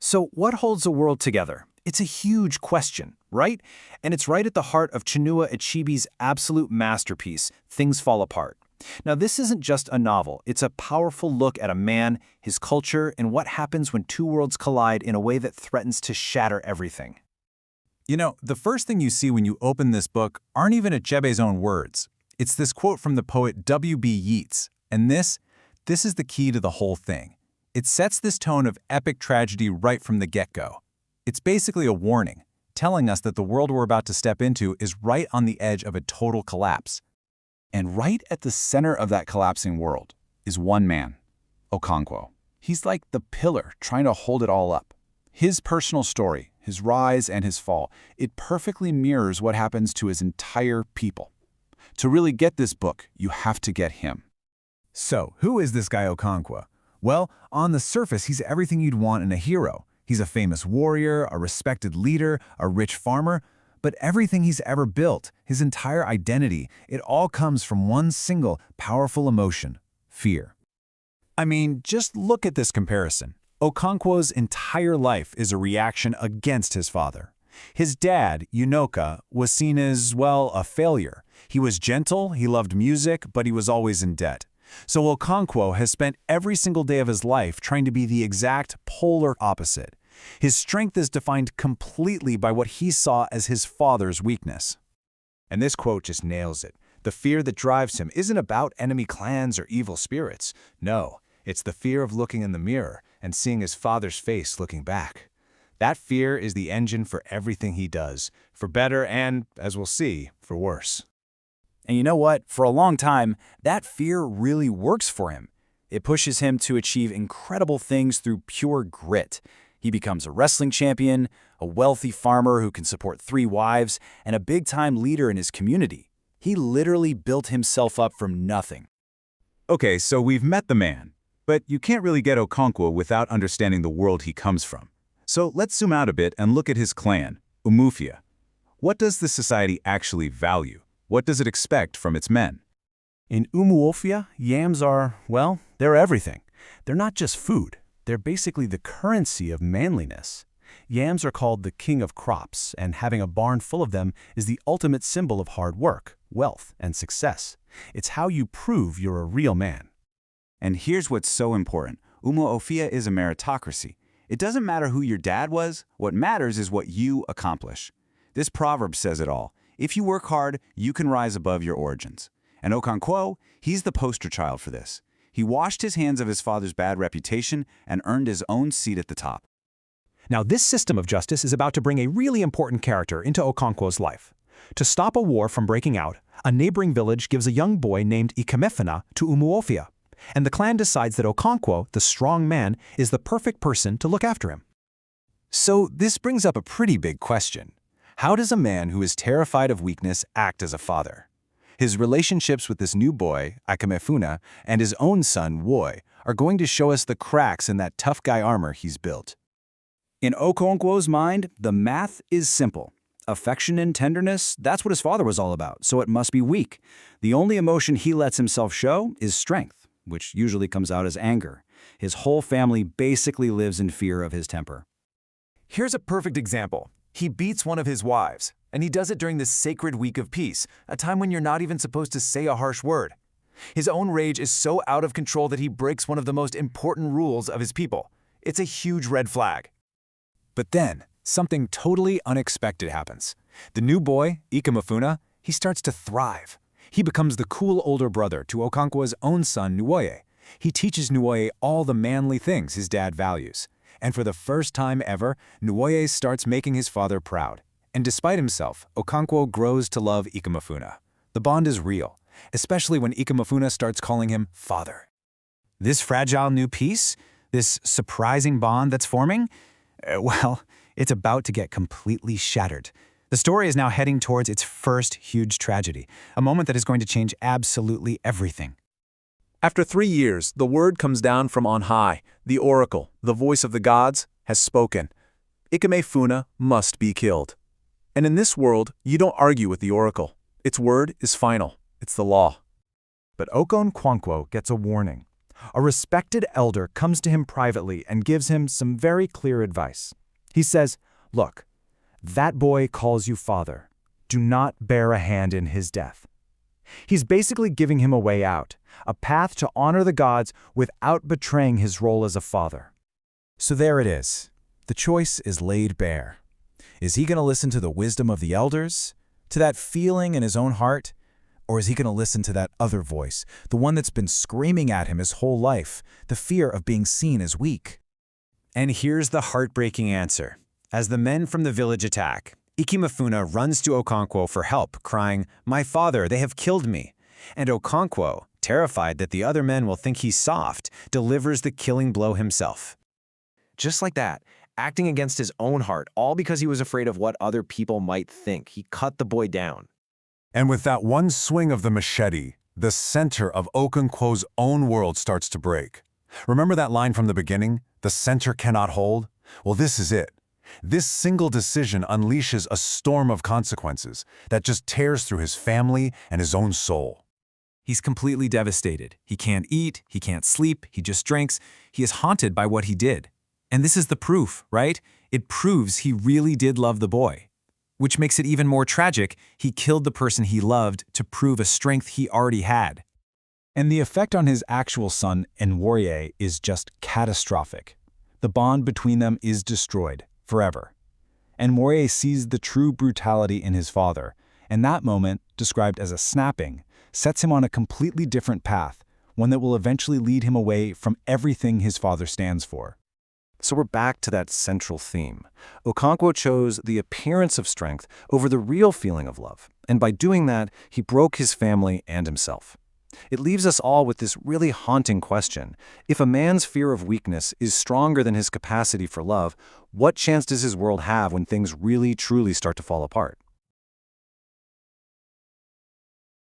So what holds the world together? It's a huge question, right? And it's right at the heart of Chinua Achebe's absolute masterpiece, Things Fall Apart. Now, this isn't just a novel. It's a powerful look at a man, his culture, and what happens when two worlds collide in a way that threatens to shatter everything. You know, the first thing you see when you open this book aren't even Achebe's own words. It's this quote from the poet W.B. Yeats. And this is the key to the whole thing. It sets this tone of epic tragedy right from the get-go. It's basically a warning, telling us that the world we're about to step into is right on the edge of a total collapse. And right at the center of that collapsing world is one man, Okonkwo. He's like the pillar trying to hold it all up. His personal story, his rise and his fall, it perfectly mirrors what happens to his entire people. To really get this book, you have to get him. So, who is this guy Okonkwo? Well, on the surface, he's everything you'd want in a hero. He's a famous warrior, a respected leader, a rich farmer, but everything he's ever built, his entire identity, it all comes from one single, powerful emotion: fear. I mean, just look at this comparison. Okonkwo's entire life is a reaction against his father. His dad, Unoka, was seen as, well, a failure. He was gentle, he loved music, but he was always in debt. So Okonkwo has spent every single day of his life trying to be the exact polar opposite. His strength is defined completely by what he saw as his father's weakness. And this quote just nails it. The fear that drives him isn't about enemy clans or evil spirits. No, it's the fear of looking in the mirror and seeing his father's face looking back. That fear is the engine for everything he does, for better and, as we'll see, for worse. And you know what? For a long time, that fear really works for him. It pushes him to achieve incredible things through pure grit. He becomes a wrestling champion, a wealthy farmer who can support 3 wives, and a big-time leader in his community. He literally built himself up from nothing. Okay, so we've met the man, but you can't really get Okonkwo without understanding the world he comes from. So let's zoom out a bit and look at his clan, Umufia. What does this society actually value? What does it expect from its men? In Umuofia, yams are, well, they're everything. They're not just food. They're basically the currency of manliness. Yams are called the king of crops, and having a barn full of them is the ultimate symbol of hard work, wealth, and success. It's how you prove you're a real man. And here's what's so important. Umuofia is a meritocracy. It doesn't matter who your dad was. What matters is what you accomplish. This proverb says it all. If you work hard, you can rise above your origins. And Okonkwo, he's the poster child for this. He washed his hands of his father's bad reputation and earned his own seat at the top. Now, this system of justice is about to bring a really important character into Okonkwo's life. To stop a war from breaking out, a neighboring village gives a young boy named Ikemefuna to Umuofia, and the clan decides that Okonkwo, the strong man, is the perfect person to look after him. So this brings up a pretty big question. How does a man who is terrified of weakness act as a father? His relationships with this new boy, Ikemefuna, and his own son, Woi, are going to show us the cracks in that tough guy armor he's built. In Okonkwo's mind, the math is simple. Affection and tenderness, that's what his father was all about, so it must be weak. The only emotion he lets himself show is strength, which usually comes out as anger. His whole family basically lives in fear of his temper. Here's a perfect example. He beats one of his wives, and he does it during the sacred week of peace, a time when you're not even supposed to say a harsh word. His own rage is so out of control that he breaks one of the most important rules of his people. It's a huge red flag. But then, something totally unexpected happens. The new boy, Ikemefuna, he starts to thrive. He becomes the cool older brother to Okonkwo's own son, Nuoye. He teaches Nuoye all the manly things his dad values. And for the first time ever, Nuoye starts making his father proud. And despite himself, Okonkwo grows to love Ikemefuna. The bond is real, especially when Ikemefuna starts calling him father. This fragile new peace, this surprising bond that's forming, well, it's about to get completely shattered. The story is now heading towards its first huge tragedy, a moment that is going to change absolutely everything. After 3 years, the word comes down from on high. The oracle, the voice of the gods, has spoken. Ikemefuna must be killed. And in this world, you don't argue with the oracle. Its word is final. It's the law. But Okonkwo gets a warning. A respected elder comes to him privately and gives him some very clear advice. He says, "Look, that boy calls you father. Do not bear a hand in his death." He's basically giving him a way out, a path to honor the gods without betraying his role as a father. So there it is. The choice is laid bare. Is he going to listen to the wisdom of the elders, to that feeling in his own heart, or is he going to listen to that other voice, the one that's been screaming at him his whole life, the fear of being seen as weak? And here's the heartbreaking answer. As the men from the village attack, Ikemefuna runs to Okonkwo for help, crying, "My father, they have killed me." And Okonkwo, terrified that the other men will think he's soft, delivers the killing blow himself. Just like that, acting against his own heart, all because he was afraid of what other people might think. He cut the boy down. And with that one swing of the machete, the center of Okonkwo's own world starts to break. Remember that line from the beginning? The center cannot hold? Well, this is it. This single decision unleashes a storm of consequences that just tears through his family and his own soul. He's completely devastated. He can't eat, he can't sleep, he just drinks. He is haunted by what he did. And this is the proof, right? It proves he really did love the boy. Which makes it even more tragic, he killed the person he loved to prove a strength he already had. And the effect on his actual son, Enwarye, is just catastrophic. The bond between them is destroyed, forever. Enwarye sees the true brutality in his father, and that moment, described as a snapping, sets him on a completely different path, one that will eventually lead him away from everything his father stands for. So we're back to that central theme. Okonkwo chose the appearance of strength over the real feeling of love, and by doing that, he broke his family and himself. It leaves us all with this really haunting question. If a man's fear of weakness is stronger than his capacity for love, what chance does his world have when things really, truly start to fall apart?